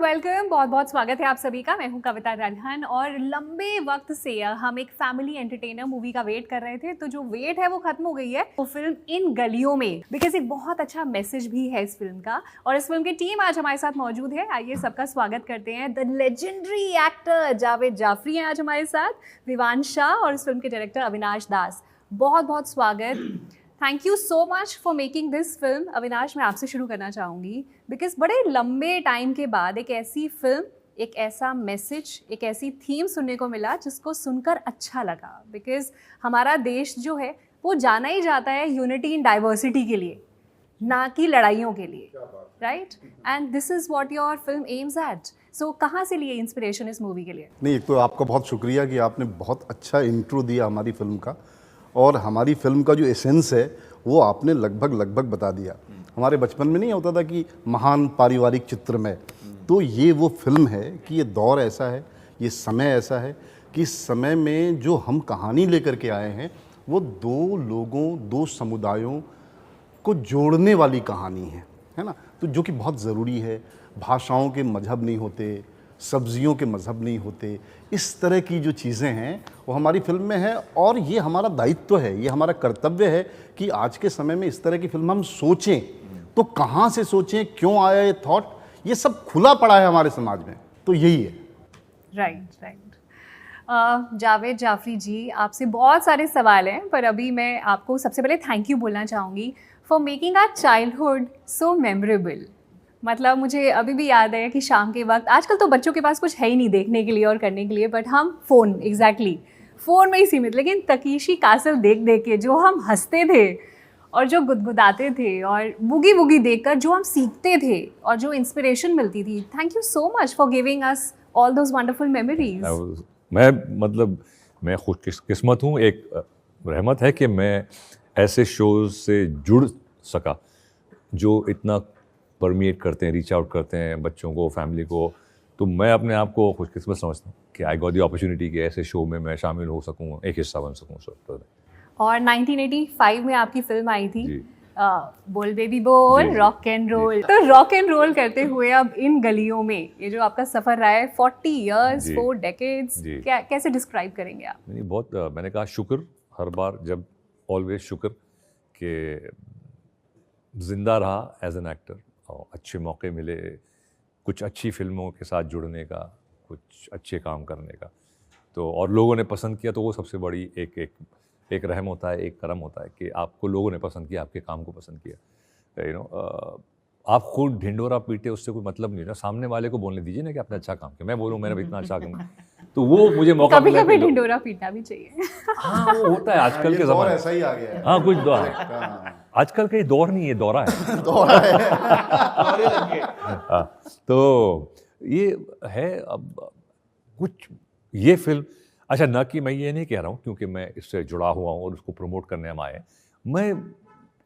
Welcome, बहुत बहुत स्वागत है आप सभी का। मैं हूं कविता रंधन और लंबे वक्त से हम एक फैमिली एंटरटेनर मूवी का वेट कर रहे थे, तो जो वेट है वो खत्म हो गई है। वो फिल्म इन गलियों में, बिकॉज एक बहुत अच्छा मैसेज भी है इस फिल्म का। और इस फिल्म की टीम आज हमारे साथ मौजूद है। आइए सबका स्वागत करते हैं। The legendary actor Javed Jaffrey हैं आज हमारे साथ, विवान शाह और इस फिल्म के डायरेक्टर अविनाश दास। बहुत बहुत स्वागत। Thank you so much for making this film. Avinash, मैं आपसे शुरू करना चाहूँगी बिकॉज बड़े लंबे टाइम के बाद एक ऐसी फिल्म, एक ऐसा मैसेज, एक ऐसी थीम सुनने को मिला जिसको सुनकर अच्छा लगा। बिकॉज हमारा देश जो है वो जाना ही जाता है यूनिटी इन डाइवर्सिटी के लिए, ना कि लड़ाइयों के लिए, right? And this is what your film aims at. So कहाँ से लिए इंस्पिरेशन इस मूवी के लिए? नहीं, एक तो आपका बहुत शुक्रिया कि आपने बहुत अच्छा इंट्रो दिया हमारी फिल्म का, और हमारी फिल्म का जो एसेंस है वो आपने लगभग बता दिया। हमारे बचपन में नहीं होता था कि महान पारिवारिक चित्र में, तो ये वो फिल्म है कि ये दौर ऐसा है, ये समय ऐसा है कि इस समय में जो हम कहानी लेकर के आए हैं वो दो लोगों, दो समुदायों को जोड़ने वाली कहानी है ना? तो जो कि बहुत ज़रूरी है। भाषाओं के मजहब नहीं होते, सब्जियों के मजहब नहीं होते, इस तरह की जो चीज़ें हैं वो हमारी फिल्म में है। और ये हमारा दायित्व है, ये हमारा कर्तव्य है कि आज के समय में इस तरह की फिल्म हम सोचें। तो कहाँ से सोचें, क्यों आया ये थॉट, ये सब खुला पड़ा है हमारे समाज में, तो यही है। राइट। जावेद जाफरी जी, आपसे बहुत सारे सवाल हैं, पर अभी मैं आपको सबसे पहले थैंक यू बोलना चाहूँगी for making our childhood so memorable. मतलब मुझे अभी भी याद है कि शाम के वक्त, आजकल तो बच्चों के पास कुछ है ही नहीं देखने के लिए और करने के लिए, बट हम फ़ोन फ़ोन में ही सीमित। लेकिन तकीशी कासल देख देख के जो हम हंसते थे और जो गुदगुदाते थे और बुगी वुगी देखकर जो हम सीखते थे और जो इंस्पिरेशन मिलती थी, thank you so much for giving us all those wonderful memories. मैं खुशकिस्मत हूँ, एक रहमत है कि मैं ऐसे शोज़ से जुड़ सका जो इतना परमिएट करते हैं, रीच आउट करते हैं बच्चों को, फैमिली को। तो मैं अपने आप को खुशकिस्मत समझता हूँ कि आई गॉट द अपॉर्चुनिटी कि ऐसे शो में मैं शामिल हो सकूँ, एक हिस्सा बन सकूँ। और 1985 में आपकी फिल्म आई थी बोल बेबी बोल, रॉक एंड रोल। तो रॉक एंड रोल करते हुए अब इन गलियों में ये जो आपका सफ़र रहा है, 40 इयर्स, 4 डेकेड्स, कैसे डिस्क्राइब करेंगे आप? नहीं, बहुत मैंने कहा शुक्र, हर बार जब ऑलवेज शुक्र कि जिंदा रहा एज एन एक्टर और अच्छे मौके मिले, कुछ अच्छी फिल्मों के साथ जुड़ने का, कुछ अच्छे काम करने का, तो और लोगों ने पसंद किया, तो वो सबसे बड़ी एक रहम होता है, एक करम होता है कि आपको लोगों ने पसंद किया, आपके काम को पसंद किया। आप खुद ढिंडोरा पीटे, उससे कोई मतलब नहीं ना। सामने वाले को बोलने दीजिए ना कि आपने अच्छा काम किया। मैं बोलूँ मैंने इतना अच्छा काम, तो वो मुझे मौका कभी कभी ढिंडोरा पीटना भी चाहिए। हाँ, वो होता है आजकल के ज़माने, ऐसा ही आ गया है। हाँ, कुछ दौर है आजकल का। ये दौर नहीं, ये दौरा है। दौरा है। तो ये है अब कुछ ये फिल्म। अच्छा, ना कि मैं ये नहीं कह रहा हूँ क्योंकि मैं इससे जुड़ा हुआ हूँ और उसको प्रमोट करने हम आए हैं। मैं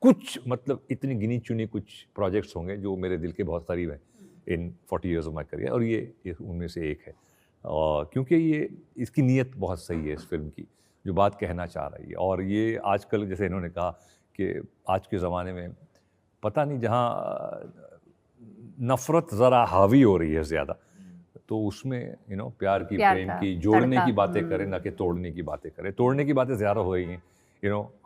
कुछ मतलब इतनी गिनी चुनी कुछ प्रोजेक्ट्स होंगे जो मेरे दिल के बहुत करीब हैं इन 40 इयर्स ऑफ माई करियर, और ये उनमें से एक है। और क्योंकि ये इसकी नीयत बहुत सही है इस फिल्म की, जो बात कहना चाह रही है। और ये आजकल, जैसे इन्होंने कहा कि आज के ज़माने में पता नहीं, जहाँ नफ़रत ज़रा हावी हो रही है ज़्यादा, तो उसमें प्यार की, प्रेम की, जोड़ने की बातें करें, ना कि तोड़ने की बातें करें। तोड़ने की बातें ज़्यादा हो रही हैं।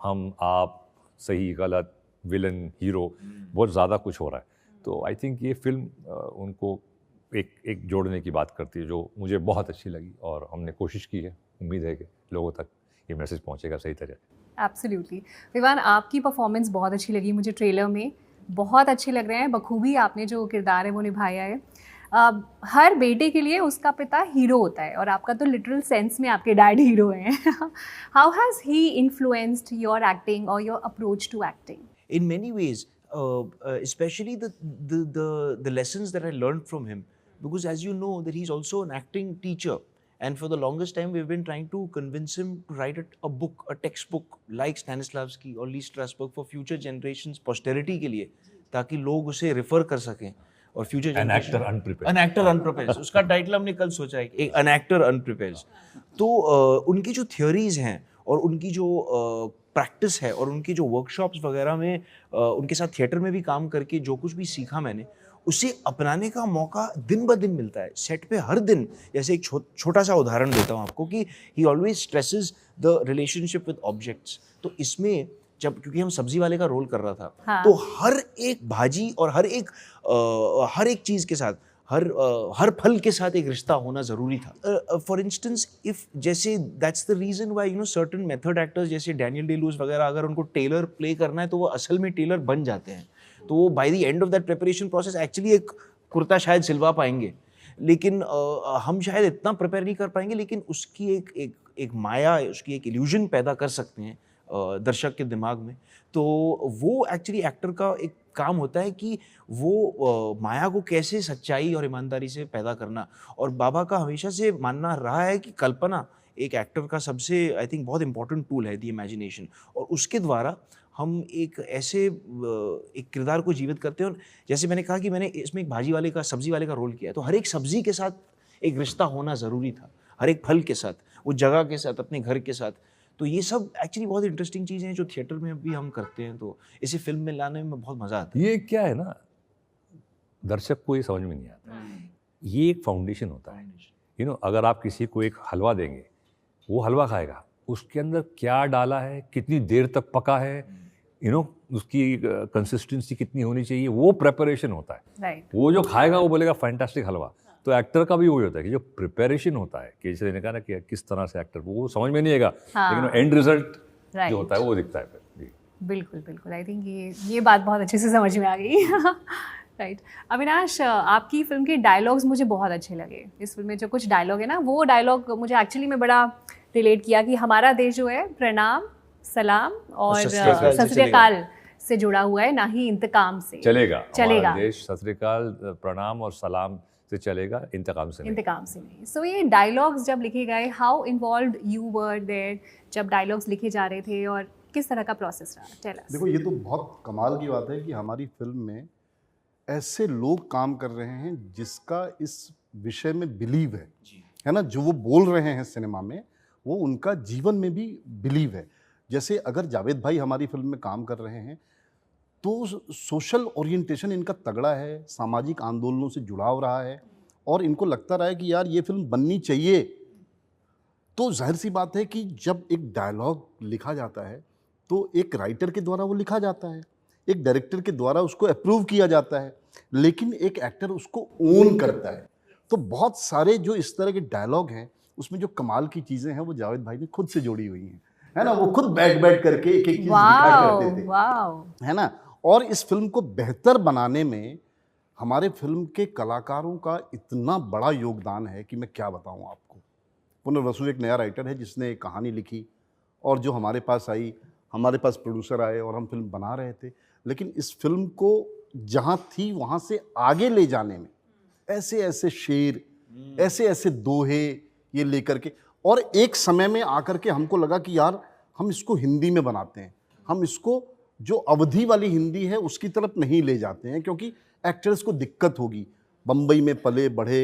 हम आप, सही गलत, विलन हीरो, बहुत ज़्यादा कुछ हो रहा है। तो आई थिंक ये फिल्म उनको एक जोड़ने की बात करती है, जो मुझे बहुत अच्छी लगी, और हमने कोशिश की है। उम्मीद है कि लोगों तक ये मैसेज पहुंचेगा सही तरह। एब्सोल्युटली। विवान, आपकी परफॉर्मेंस बहुत अच्छी लगी मुझे, ट्रेलर में बहुत अच्छे लग रहे हैं। बखूबी आपने जो किरदार है वो निभाया है। हर बेटे के लिए उसका पिता हीरो होता है, और आपका तो लिटरल सेंस में आपके डैड हीरो हैं। How has he influenced your acting और your approach to acting? In many ways, especially the lessons that I learned from him, because as you know that he's also an acting teacher, and for the longest time we've been trying to convince him to write a book, a textbook like Stanislavski or Lee Strasberg for future generations, posterity के लिए, ताकि लोग उसे refer कर सकें और future generation। An actor unprepared, उसका title हमने कल सोचा है, एक An actor unprepared। तो उनकी जो theories हैं और उनकी जो प्रैक्टिस है और उनकी जो वर्कशॉप्स वगैरह में उनके साथ थिएटर में भी काम करके जो कुछ भी सीखा मैंने, उसे अपनाने का मौका दिन ब दिन मिलता है सेट पे हर दिन। जैसे एक छोटा सा उदाहरण देता हूँ आपको कि ही always stresses the relationship with objects. तो इसमें जब, क्योंकि हम सब्जी वाले का रोल कर रहा था, हाँ. तो हर एक भाजी और हर एक चीज के साथ, हर फल के साथ एक रिश्ता होना जरूरी था। फॉर इंस्टेंस इफ, जैसे that's the reason why certain method actors जैसे डैनियल डे लुइस वगैरह, अगर उनको टेलर प्ले करना है तो वो असल में टेलर बन जाते हैं। तो वो by the end of that preparation process actually एक कुर्ता शायद सिलवा पाएंगे, लेकिन हम शायद इतना प्रिपेयर नहीं कर पाएंगे, लेकिन उसकी एक माया, उसकी एक इल्यूजन पैदा कर सकते हैं दर्शक के दिमाग में। तो वो एक्चुअली एक्टर का एक काम होता है कि वो माया को कैसे सच्चाई और ईमानदारी से पैदा करना। और बाबा का हमेशा से मानना रहा है कि कल्पना एक एक्टर का सबसे, आई थिंक, बहुत इंपॉर्टेंट टूल है, द इमेजिनेशन। और उसके द्वारा हम एक ऐसे एक किरदार को जीवित करते हैं। और जैसे मैंने कहा कि मैंने इसमें एक भाजी वाले का, सब्जी वाले का रोल किया है, तो हर एक सब्जी के साथ एक रिश्ता होना ज़रूरी था, हर एक फल के साथ, वो जगह के साथ, अपने घर के साथ। तो ये सब एक्चुअली बहुत इंटरेस्टिंग चीज़ें हैं जो थिएटर में भी हम करते हैं, तो इसे फिल्म में लाने में बहुत मज़ा आता है। ये क्या है ना, दर्शक को ये समझ में नहीं आता, ये एक फाउंडेशन होता है। अगर आप किसी को एक हलवा देंगे, वो हलवा खाएगा, उसके अंदर क्या डाला है, कितनी देर तक पका है, उसकी कंसिस्टेंसी कितनी होनी चाहिए, वो प्रिपरेशन होता है। Right. वो जो खाएगा वो बोलेगा फैंटास्टिक हलवा। तो एक्टर का भी वही होता है कि जो प्रिपरेशन होता है, कि जैसे कहा ना कि किस तरह से एक्टर, वो समझ में नहीं आएगा, लेकिन एंड रिजल्ट जो होता है वो दिखता है फिर। जी, बिल्कुल बिल्कुल। आई थिंक ये बात बहुत अच्छे से समझ में आ गई। राइट। अविनाश, आपकी फिल्म के डायलॉग्स मुझे बहुत अच्छे लगे। इस फिल्म में जो कुछ डायलॉग है ना, वो डायलॉग मुझे एक्चुअली में बड़ा रिलेट किया कि हमारा देश जो है प्रणाम, सलाम और सत श्री अकाल से जुड़ा हुआ है, ना ही इंतकाम से चलेगा। हमारा देश सत श्री अकाल, प्रणाम और सलाम से चलेगा, इंतकाम से नहीं। सो ये डायलॉग्स जब लिखे गए, how involved you were there जब डायलॉग्स लिखे जा रहे थे, और किस तरह का प्रोसेस रहा? Tell us. देखो, ये तो बहुत कमाल की बात है कि हमारी फिल्म में ऐसे लोग काम कर रहे हैं जिसका इस विषय में बिलीव है ना, जो वो बोल रहे हैं सिनेमा में, वो उनका जीवन में भी बिलीव है। जैसे अगर जावेद भाई हमारी फिल्म में काम कर रहे हैं तो सोशल ओरिएंटेशन इनका तगड़ा है, सामाजिक आंदोलनों से जुड़ाव रहा है, और इनको लगता रहा है कि यार ये फिल्म बननी चाहिए। तो जाहिर सी बात है कि जब एक डायलॉग लिखा जाता है तो एक राइटर के द्वारा वो लिखा जाता है, एक डायरेक्टर के द्वारा उसको अप्रूव किया जाता है, लेकिन एक एक्टर उसको ओन करता है। तो बहुत सारे जो इस तरह के डायलॉग हैं, उसमें जो कमाल की चीज़ें हैं वो जावेद भाई ने खुद से जोड़ी हुई हैं, है ना। वो खुद बैठ करके एक चीज़ लिखा करते थे, है ना। और इस फिल्म को बेहतर बनाने में हमारे फिल्म के कलाकारों का इतना बड़ा योगदान है कि मैं क्या बताऊं आपको। पुनर्वसु एक नया राइटर है जिसने एक कहानी लिखी, और जो हमारे पास आई, हमारे पास प्रोड्यूसर आए और हम फिल्म बना रहे थे, लेकिन इस फिल्म को जहां थी वहां से आगे ले जाने में ऐसे ऐसे शेर, ऐसे ऐसे दोहे ये लेकर के, और एक समय में आकर के हमको लगा कि यार हम इसको हिंदी में बनाते हैं, हम इसको जो अवधि वाली हिंदी है उसकी तरफ नहीं ले जाते हैं, क्योंकि एक्टर्स को दिक्कत होगी। बम्बई में पले बढ़े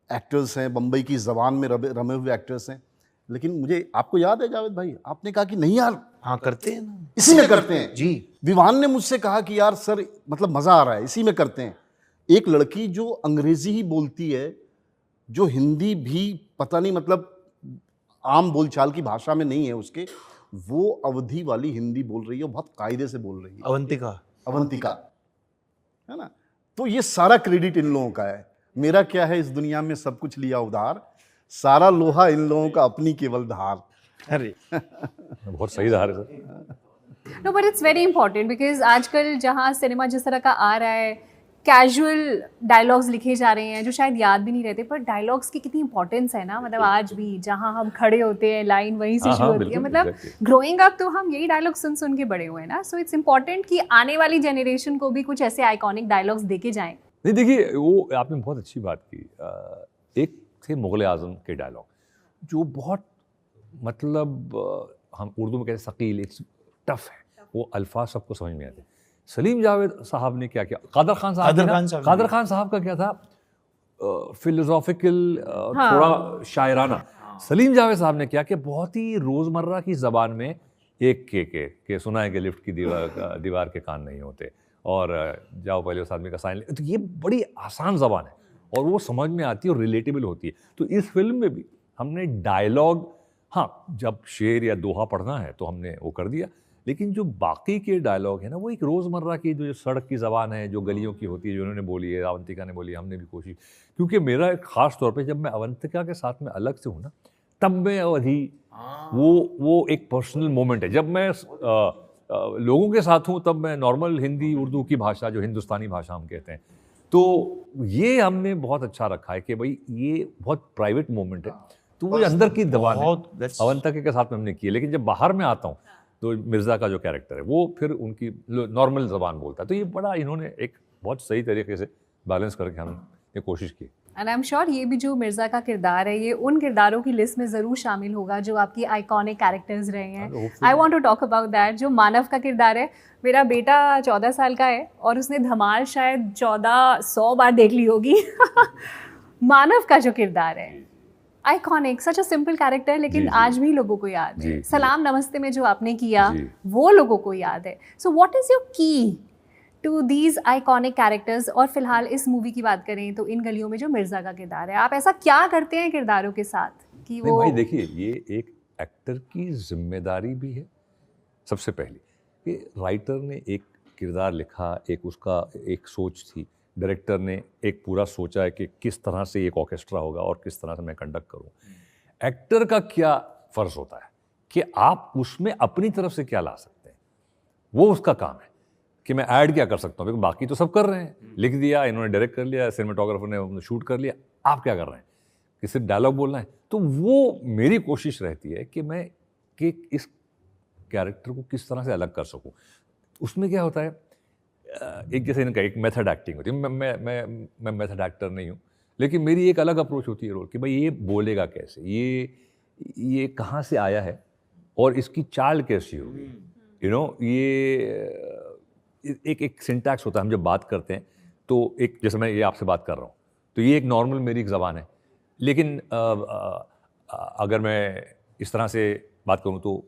एक्टर्स हैं, बम्बई की ज़बान में रमे हुए एक्टर्स हैं। लेकिन मुझे, आपको याद है जावेद भाई, आपने कहा कि नहीं यार, हाँ करते हैं ना, इसी में करते हैं जी। विवान ने मुझसे कहा कि यार सर, मतलब मज़ा आ रहा है, इसी में करते हैं। एक लड़की जो अंग्रेज़ी ही बोलती है, जो हिंदी भी पता नहीं, मतलब आम बोलचाल की भाषा में नहीं है उसके, वो अवधि वाली हिंदी बोल रही है, बहुत कायदे से बोल रही है, अवंतिका, है ना। तो ये सारा क्रेडिट इन लोगों का है। मेरा क्या है इस दुनिया में सब कुछ लिया उधार, सारा लोहा इन लोगों का अपनी केवल धार। अरे बहुत सही धार है sir. No, but it's very important because आजकल जहाँ सिनेमा जिस तरह का आ रहा है, कैजुअल डायलॉग्स लिखे जा रहे हैं जो शायद याद भी नहीं रहते, पर डायलॉग्स की कितनी इंपॉर्टेंस है ना। मतलब आज भी जहाँ हम खड़े होते हैं, लाइन वहीं से शुरू होती है। मतलब ग्रोइंग अप तो हम यही डायलॉग सुन सुन के बड़े हुए हैं ना। सो इट्स इंपॉर्टेंट कि आने वाली जनरेशन को भी कुछ ऐसे आइकॉनिक डायलॉग्स देके जाएं। नहीं, देखिए, वो आपने बहुत अच्छी बात की। एक थे मुग़ल आज़म के डायलॉग, जो बहुत, मतलब हम उर्दू में कहते हैं सकील, एक टफ है, वो अल्फाज सबको समझ में आते। सलीम जावेद साहब ने क्या किया, कादर खान साहब का क्या था, फिलोसॉफिकल, थोड़ा शायराना। सलीम जावेद साहब ने क्या किया, बहुत ही रोज़मर्रा की ज़बान में एक के सुना है कि लिफ्ट की दीवार के कान नहीं होते, और जाओ पहले उस आदमी का साइन ले, तो ये बड़ी आसान ज़बान है और वो समझ में आती है और रिलेटेबल होती है। तो इस फिल्म में भी हमने डायलॉग, हाँ जब शेर या दोहा पढ़ना है तो हमने वो कर दिया, लेकिन जो बाकी के डायलॉग है ना वो एक रोज़मर्रा की जो सड़क की ज़बान है, जो गलियों की होती है, जो उन्होंने बोली है, अवंतिका ने बोली है, हमने भी कोशिश, क्योंकि मेरा एक ख़ास तौर पे जब मैं अवंतिका के साथ में अलग से हूँ ना, तब मैं अवधि, वो एक पर्सनल मोमेंट है। जब मैं लोगों के साथ हूँ तब मैं नॉर्मल हिंदी उर्दू की भाषा, जो हिंदुस्तानी भाषा हम कहते हैं, तो ये हमने बहुत अच्छा रखा है कि भाई ये बहुत प्राइवेट मोमेंट है, तो वो अंदर की दबान है अवंतिका के साथ में हमने की है। लेकिन जब बाहर में आता हूँ तो मिर्ज़ा का जो कैरेक्टर है वो फिर उनकी नॉर्मल ज़बान बोलता है, तो ये बड़ा इन्होंने एक बहुत सही तरीके से बैलेंस करके हमने कोशिश की। एंड आई एम श्योर ये भी जो मिर्ज़ा का किरदार है, ये उन किरदारों की लिस्ट में ज़रूर शामिल होगा जो आपकी आइकॉनिक कैरेक्टर्स रहे हैं। I want to talk about that. जो मानव का किरदार है, मेरा बेटा 14 साल का है और उसने धमाल शायद 1400 बार देख ली होगी। मानव का जो किरदार है, iconic, such a simple character, लेकिन आज भी लोगों को याद है। सलाम नमस्ते में जो आपने किया वो लोगों को याद है। सो व्हाट इज़ योर की टू दीज आइकॉनिक कैरेक्टर्स? और फिलहाल इस मूवी की बात करें तो इन गलियों में जो मिर्ज़ा का किरदार है, आप ऐसा क्या करते हैं किरदारों के साथ कि वो? भाई देखिए, ये एक एक्टर की जिम्मेदारी भी है सबसे पहली, कि राइटर ने एक किरदार लिखा, एक उसका एक सोच थी, डायरेक्टर ने एक पूरा सोचा है कि किस तरह से एक ऑर्केस्ट्रा होगा और किस तरह से मैं कंडक्ट करूँ। एक्टर का क्या फ़र्ज़ होता है कि आप उसमें अपनी तरफ से क्या ला सकते हैं, वो उसका काम है कि मैं ऐड क्या कर सकता हूँ, क्योंकि बाकी तो सब कर रहे हैं, लिख दिया इन्होंने, डायरेक्ट कर लिया, सिनेमाटोग्राफर ने शूट कर लिया, आप क्या कर रहे हैं कि सिर्फ डायलॉग बोलना है। तो वो मेरी कोशिश रहती है कि मैं कि इस कैरेक्टर को किस तरह से अलग कर सकूँ। उसमें क्या होता है, एक जैसे इनका एक मेथड एक्टिंग होती है, मैं मेथड एक्टर नहीं हूँ, लेकिन मेरी एक अलग अप्रोच होती है रोल कि भाई ये बोलेगा कैसे, ये कहाँ से आया है और इसकी चाल कैसी होगी, यू नो, ये एक सिंटैक्स होता है। हम जब बात करते हैं तो एक, जैसे मैं ये आपसे बात कर रहा हूँ तो ये एक नॉर्मल मेरी एक ज़बान है, लेकिन अगर मैं इस तरह से बात करूँ तो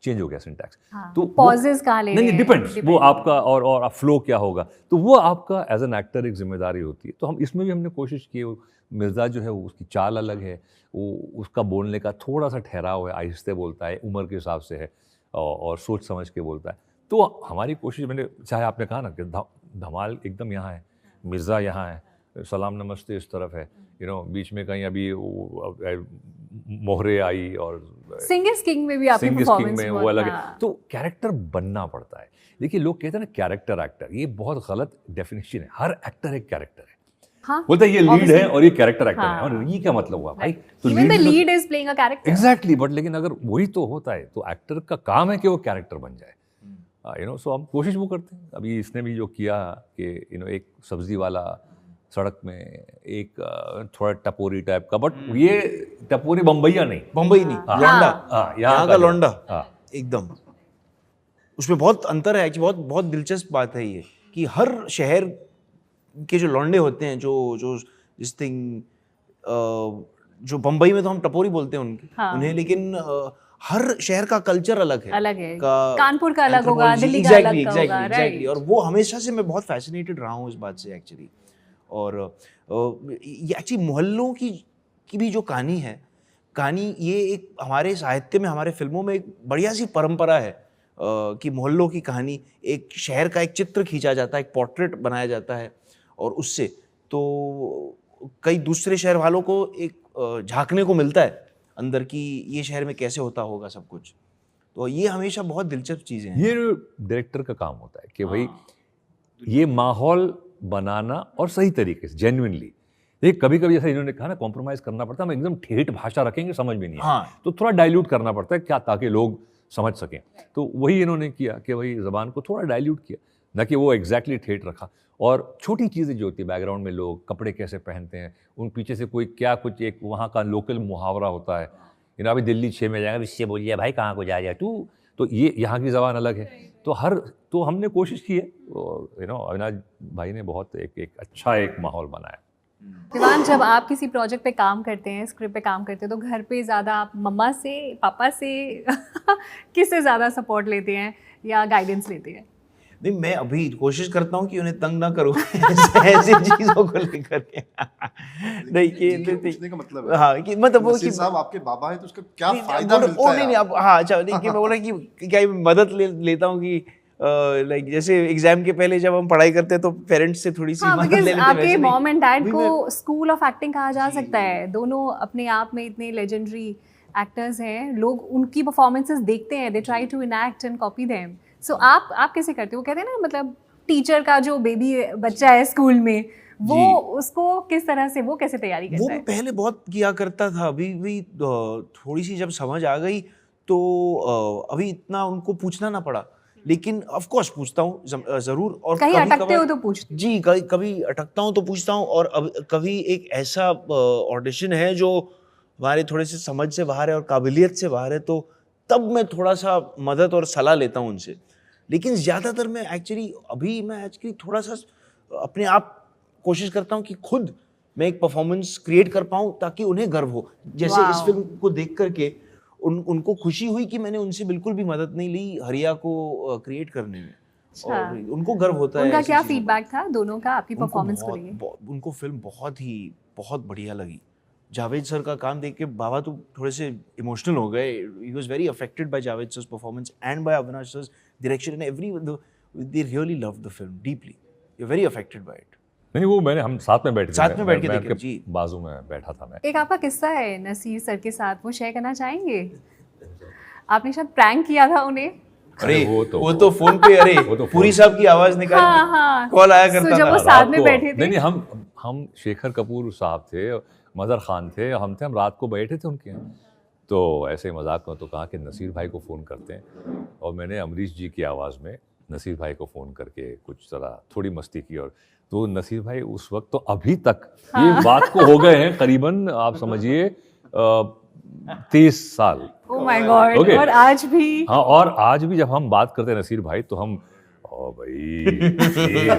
चेंज हो गया सिंटैक्स। हाँ, तो पॉजेस कहाँ ले रहे हैं, डिपेंड्स वो आपका और फ्लो क्या होगा, तो वो आपका एज एन एक्टर एक जिम्मेदारी होती है। तो हम इसमें भी हमने कोशिश की, मिर्ज़ा जो है वो उसकी चाल अलग है, वो उसका बोलने का थोड़ा सा ठहराव है, आहिस्ते बोलता है, उम्र के हिसाब से है और सोच समझ के बोलता है। तो हमारी कोशिश, मैंने चाहे आपने कहा ना कि धमाल एकदम यहाँ है, मिर्ज़ा यहाँ है, सलाम नमस्ते इस तरफ है, यू नो, बीच में कहीं अभी मोहरे आई और सिंगर्स किंग में भी आपकी परफॉर्मेंस में वो अलग है। तो कैरेक्टर बनना पड़ता है। देखिए, लोग कहते हैं ना कैरेक्टर एक्टर, ये बहुत गलत डेफिनेशन है। हर एक्टर एक कैरेक्टर है। हाँ, बोलते हैं ये लीड है और ये कैरेक्टर एक्टर है, और ये क्या मतलब हुआ भाई? तो even the lead is playing a character. Exactly, but लेकिन अगर वही तो होता है तो एक्टर का काम है कि वो कैरेक्टर बन जाए, यू नो। सो हम कोशिश वो करते हैं। अभी इसने भी जो किया कि यू नो एक सब्जी वाला सड़क में, एक थोड़ा टपोरी टाइप का, बट ये टपोरी बम्बईया नहीं, बम्बई नहीं, लौंडा, यहाँ का लौंडा एकदम। उसमें बहुत अंतर है, बहुत बहुत दिलचस्प बात है ये कि हर शहर के जो लौंडे होते हैं, जो जिस थिंग, जो बम्बई में तो हम टपोरी बोलते हैं उन्हें, लेकिन हर शहर का कल्चर अलग है। कानपुर का अलग होगा, दिल्ली का अलग होगा, एग्जैक्टली। और वो हमेशा से मैं बहुत फैसिनेटेड रहा हूँ इस बात से एक्चुअली। और ये एक्चुअली मोहल्लों की भी जो कहानी है, ये एक हमारे साहित्य में, हमारे फिल्मों में एक बढ़िया सी परंपरा है कि मोहल्लों की कहानी, एक शहर का एक चित्र खींचा जाता है, एक पोर्ट्रेट बनाया जाता है, और उससे तो कई दूसरे शहर वालों को एक झांकने को मिलता है अंदर की, ये शहर में कैसे होता होगा सब कुछ। तो ये हमेशा बहुत दिलचस्प चीज़ें हैं। ये डायरेक्टर का काम होता है कि भाई ये माहौल बनाना और सही तरीके से, जेन्युइनली। देखिए, कभी कभी जैसे इन्होंने कहा ना, कॉम्प्रोमाइज़ करना पड़ता है। हम एकदम ठेठ भाषा रखेंगे समझ में नहीं आए, तो थोड़ा डाइल्यूट करना पड़ता है क्या, ताकि लोग समझ सकें। तो वही इन्होंने किया कि भाई ज़बान को थोड़ा डाइल्यूट किया, न कि वो एग्जैक्टली ठेठ रखा। और छोटी चीज़ें जो होती है, बैकग्राउंड में लोग कपड़े कैसे पहनते हैं, उन पीछे से कोई क्या, कुछ एक वहाँ का लोकल मुहावरा होता है, यू नो, अभी दिल्ली 6 में जाएगा, इससे बोलिए भाई कहाँ को जाएगा तू, तो ये यहाँ की ज़बान अलग है। तो हमने कोशिश की है, यू नो, अविनाश भाई ने बहुत एक अच्छा एक माहौल बनाया। दीवान, जब आप किसी प्रोजेक्ट पे काम करते हैं, स्क्रिप्ट पे काम करते हैं, तो घर पे ज़्यादा आप मम्मा से, पापा से किससे ज़्यादा सपोर्ट लेते हैं या गाइडेंस लेते हैं? नहीं, मैं अभी कोशिश करता हूँ कि उन्हें तंग ना करूँ ऐसी चीजों को लेकर के। नहीं कि पूछने का मतलब है, हाँ, कि मतलब वो नसीर कि साहब आपके बाबा है तो उसका क्या नहीं, फायदा वो- मिलता वो है? नहीं नहीं, अब हाँ अच्छा, नहीं कि मैं बोल रहा कि क्या मदद लेता हूँ कि लाइक जैसे एग्जाम के पहले जब हम पढ़ाई करते हैं तो पेरेंट्स से थोड़ी सी हाँ, मदद because ले लेते हैं, आपके वैसे नहीं। मॉम एंड डैड अभी को मैं- स्कूल ऑफ एक्टिंग कहा जा सकता है। दोनों अपने आप में इतने लेजेंडरी एक्टर्स हैं, लोग उनकी परफॉर्मेंसेस देखते हैं, they try to enact and copy them. So आप कैसे करते हो? कहते हैं ना, मतलब टीचर का जो बेबी बच्चा है स्कूल में, वो जी। उसको किस तरह से, वो कैसे तैयारी वो करता मैं है? पहले बहुत किया करता था, अभी भी थोड़ी सी जब समझ आ गई तो अभी इतना उनको पूछना ना पड़ा, लेकिन ऑफ कोर्स पूछता हूँ जरूर। और कहीं कभी अटकते हो कभार- तो पूछते हो? जी, कभी अटकता हूँ तो पूछता हूँ। और अब कभी एक ऐसा ऑडिशन है जो हमारे थोड़े से समझ से बाहर है और काबिलियत से बाहर है, तो तब मैं थोड़ा सा मदद और सलाह लेता हूँ उनसे। लेकिन ज़्यादातर मैं एक्चुअली थोड़ा सा अपने आप कोशिश करता हूँ कि खुद मैं एक परफॉर्मेंस क्रिएट कर पाऊँ ताकि उन्हें गर्व हो। जैसे इस Wow. फिल्म को देख करके उनको खुशी हुई कि मैंने उनसे बिल्कुल भी मदद नहीं ली हरिया को क्रिएट करने में, अच्छा। और उनको गर्व होता है उनका ऐसी क्या चीज़ों पर। फीडबैक था दोनों का आपकी उनको परफॉर्मेंस को लेके? उनको फिल्म बहुत बढ़िया लगी। जावेद सर का काम देख के बाबा तो थोड़े से इमोशनल हो गए। He was very affected by Javed sir's performance and by Avinash sir's direction and they really loved the film deeply. You're very affected by it. नहीं, वो मैंने हम साथ में बैठे थे, साथ में बैठ के मैं देखे, उनके जी। बाजू में बैठा था मैं। एक आपका किस्सा है नसीर सर के साथ, वो शेयर करना चाहेंगे? आपने शायद प्रैंक किया था उन्हें। अरे वो वो तो- तो फोन पे, अरे वो तो पूरी फोन- साहब की आवाज निकाल हाँ, हाँ। कॉल आया So करता जब था। वो साथ रात में को- बैठे थे? नहीं, हम शेखर कपूर साहब थे, मजहर खान थे, हम रात को बैठे थे उनके यहाँ। तो ऐसे ही मजाक में तो कहा कि नसीर भाई को फ़ोन करते हैं, और मैंने अमरीश जी की आवाज़ में नसीर भाई को फ़ोन करके कुछ ज़रा थोड़ी मस्ती की। और तो नसीर भाई उस वक्त तो अभी तक ये बात को हो गए हैं करीबन, आप समझिए 30 साल। Oh my God. Okay. और आज भी हाँ, और आज भी जब हम बात करते हैं नसीर भाई तो हम ओ भाई नसीर।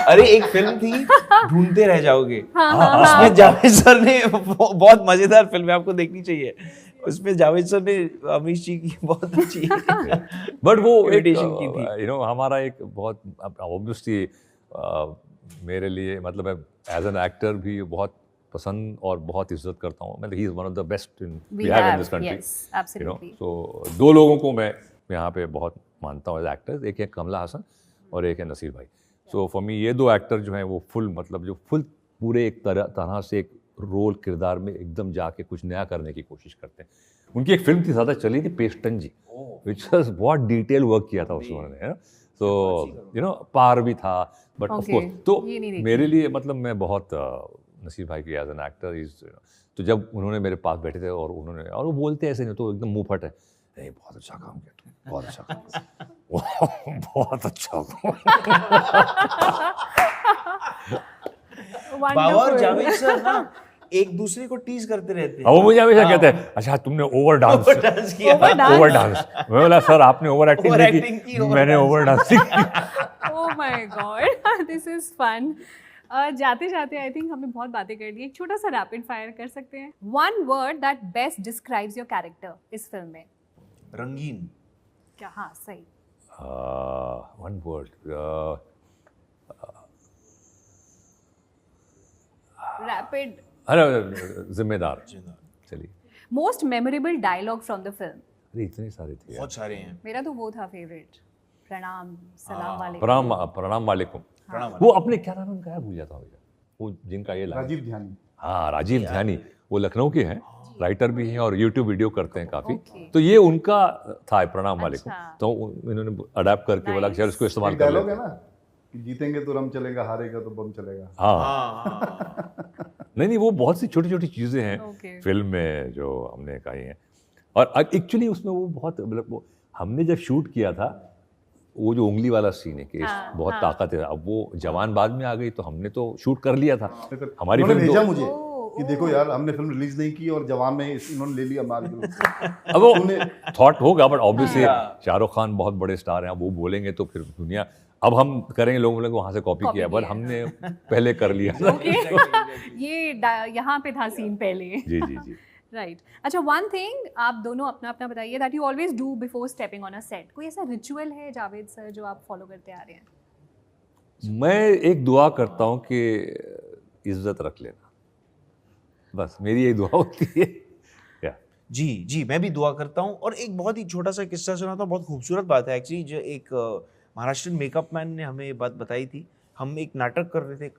अरे एक फिल्म थी ढूंढते रह जाओगे, हाँ, उसमें जावेद सर ने बहुत मजेदार फिल्म है, आपको देखनी चाहिए। उसमें जावेद सर ने अमीश जी की बहुत अच्छी बट वो Imitation की थी। हमारा एक बहुत ऑब्वियसली मेरे लिए, मतलब एज एन एक्टर भी बहुत पसंद और बहुत इज्जत करता हूँ। मतलब he is one of the best in we have in this country, yes, absolutely. So दो लोगों को मैं यहाँ पे बहुत मानता हूँ एज एक्टर्स, एक है कमला हसन और एक है नसीर भाई। सो फॉर मी ये दो एक्टर जो हैं वो फुल, मतलब जो फुल पूरे एक तरह से एक रोल किरदार में एकदम जाके कुछ नया करने की कोशिश करते हैं। उनकी एक फिल्म थी, ज़्यादा चली थी, पेस्टन जी, विच वाज बहुत डिटेल वर्क किया था उसने, सो पार भी था। बट ऑफ Okay, कोर्स तो ये नहीं देखी। मेरे लिए, मतलब मैं बहुत नसीर भाई की एज एन एक्टर इज, तो जब उन्होंने मेरे पास बैठे थे और वो बोलते ऐसे नहीं, तो एकदम मुंह फट है, नहीं बहुत अच्छा काम किया तुमने, बहुत अच्छा काम किया। बहुत अच्छा बाबा और Wonderful. जावेद सर ना एक दूसरे को टीज करते रहते हैं। अब वो मुझे हमेशा कहते हैं, अच्छा तुमने ओवर डांस डांस किया। Over dance? Over dance. मैं बोला सर आपने ओवर एक्टिंग नहीं Overacting की, की, over मैंने dance। ओवर डांसिंग की। Oh my God, this is fun. जाते जाते आई थिंक हमने बहुत बातें कर ली, एक छोटा सा रैपिड फायर कर सकते हैं। One word that best describes your character इस फिल्म में। रंगीन। क्या? हाँ, सही। One word, rapid. अरे जिम्मेदार। चलिए, most memorable dialogue from the film. अरे इतने सारे थे यार। बहुत सारे हैं। मेरा तो वो था फेवरेट, प्रणाम सलाम वाले। प्रणाम वालेकुम। प्रणाम। वो अपने क्या नाम है उनका, भूल जाता हूँ वो जिनका ये राजीव ध्यानी। हाँ, राजीव ध्यानी, वो लखनऊ के हैं, राइटर भी हैं और यूट्यूब वीडियो करते हैं काफी। Okay. तो ये उनका था प्रणाम वालेकुम, अच्छा। तो इन्होंने अडेप्ट करके बोला कि चल इसको इस्तेमाल एक कर डायलॉग लेते है हैं। ना कि जीतेंगे तो रम चलेगा, हारेगा तो बम चलेगा। हाँ, हाँ। नहीं वो बहुत सी छोटी छोटी चीजें हैं Okay. फिल्म में जो हमने कही हैं। और एक्चुअली उसमें वो बहुत, मतलब वो हमने जब शूट किया था, वो जो उंगली वाला सीन है कि हाँ, बहुत हाँ। ताकत है। अब वो जवान बाद में आ गई तो हमने तो शूट कर लिया था। हमारी उन्होंने फिल्म भेजा तो मुझे ओह, कि देखो यार हमने फिल्म रिलीज नहीं की और जवान में इन्होंने ले लिया माल के। अब वो थॉट होगा, बट ऑब्वियसली हाँ। शाहरुख खान बहुत बड़े स्टार हैं, वो बोलेंगे तो फिर दुनिया, अब हम करेंगे, लोग बोलेंगे वहां से कॉपी Copy किया, पर किया। हमने पहले कर लिया था। ये यहाँ पे था सीन पहले। जी जी जी। राइट अच्छा वन थिंग आप दोनों अपना अपना बताइए that you always do before stepping on a set कोई ऐसा रिचुअल है जावेद सर जो आप फॉलो करते आ रहे हैं मैं एक दुआ करता हूँ कि इज्जत रख लेना, बस मेरी यही दुआ होती है। या जी जी, मैं भी दुआ करता हूँ। और एक बहुत ही छोटा सा किस्सा सुना था, बहुत खूबसूरत बात है एक्चुअली, जो एक महाराष्ट्रियन मेकअप मैन ने हमें ये बात बताई थी। हम एक नाटक कर रहे थे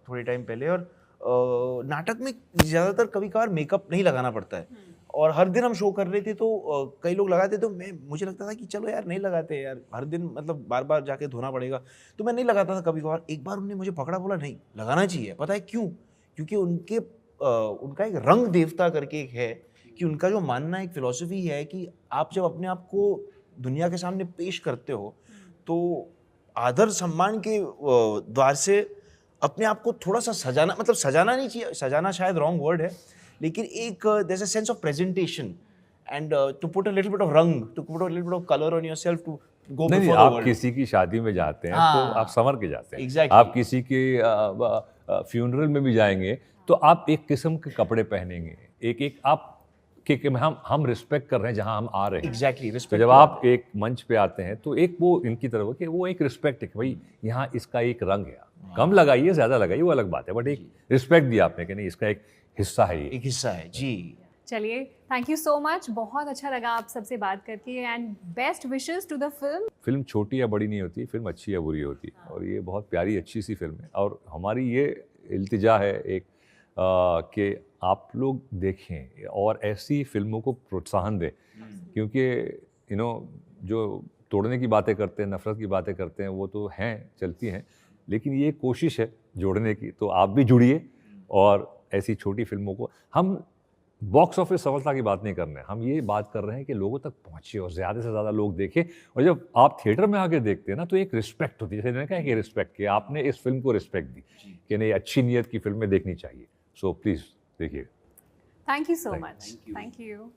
थोड़े टाइम पहले, और नाटक में ज़्यादातर कभी कभार मेकअप नहीं लगाना पड़ता है, और हर दिन हम शो कर रहे थे तो कई लोग लगाते, तो मुझे लगता था कि चलो यार नहीं लगाते यार, हर दिन मतलब बार बार जाके धोना पड़ेगा, तो मैं नहीं लगाता था कभी कभार। एक बार उन्होंने मुझे पकड़ा, बोला नहीं लगाना चाहिए। पता है क्यों? क्योंकि उनका एक रंग देवता करके एक है, कि उनका जो मानना एक फिलॉसफी है कि आप जब अपने आप को दुनिया के सामने पेश करते हो तो आदर सम्मान के द्वार से अपने आप को थोड़ा सा सजाना, मतलब सजाना नहीं चाहिए, सजाना शायद रॉन्ग वर्ड है, लेकिन एक there is a sense of presentation and to put a little bit of रंग, to put a little bit of colour on yourself, to go नहीं, बिफोर द आप वर्ल्ड। किसी की शादी में जाते हैं हाँ, तो आप संवर के जाते हैं। exactly. आप किसी के फ्यूनरल में भी जाएंगे तो आप एक किस्म के कपड़े पहनेंगे, एक आप कि हम रिस्पेक्ट कर रहे हैं जहां हम आ रहे हैं। एग्जैक्टली, तो रिस्पेक्ट। जब आप एक मंच पे आते हैं तो एक वो इनकी तरफ है कि वो एक रिस्पेक्ट है कि भाई यहाँ इसका एक रंग है, कम लगाइए ज़्यादा लगाइए वो अलग बात है, बट एक रिस्पेक्ट दिया आपने कि नहीं इसका एक हिस्सा है ये। एक हिस्सा है जी। चलिए थैंक यू सो मच, बहुत अच्छा लगा आप सबसे बात करके and best wishes to the film. Film छोटी या बड़ी नहीं होती, फिल्म अच्छी या बुरी होती, और ये बहुत प्यारी अच्छी सी फिल्म है, और हमारी ये इल्तिजा है एक कि आप लोग देखें और ऐसी फिल्मों को प्रोत्साहन दें, क्योंकि जो तोड़ने की बातें करते हैं, नफरत की बातें करते हैं, वो तो हैं, चलती हैं, लेकिन ये कोशिश है जोड़ने की, तो आप भी जुड़िए। और ऐसी छोटी फिल्मों को हम बॉक्स ऑफिस सफलता की बात नहीं कर रहे हैं, हम ये बात कर रहे हैं कि लोगों तक पहुंचे और ज़्यादा से ज़्यादा लोग देखें। और जब आप थिएटर में आके देखते हैं ना तो एक रिस्पेक्ट होती है, जैसे मैंने कहा कि रिस्पेक्ट, कि आपने इस फिल्म को रिस्पेक्ट दी कि नहीं अच्छी नीयत की फिल्में देखनी चाहिए। सो प्लीज़ देखिए। Thank you so Thank much, thank you.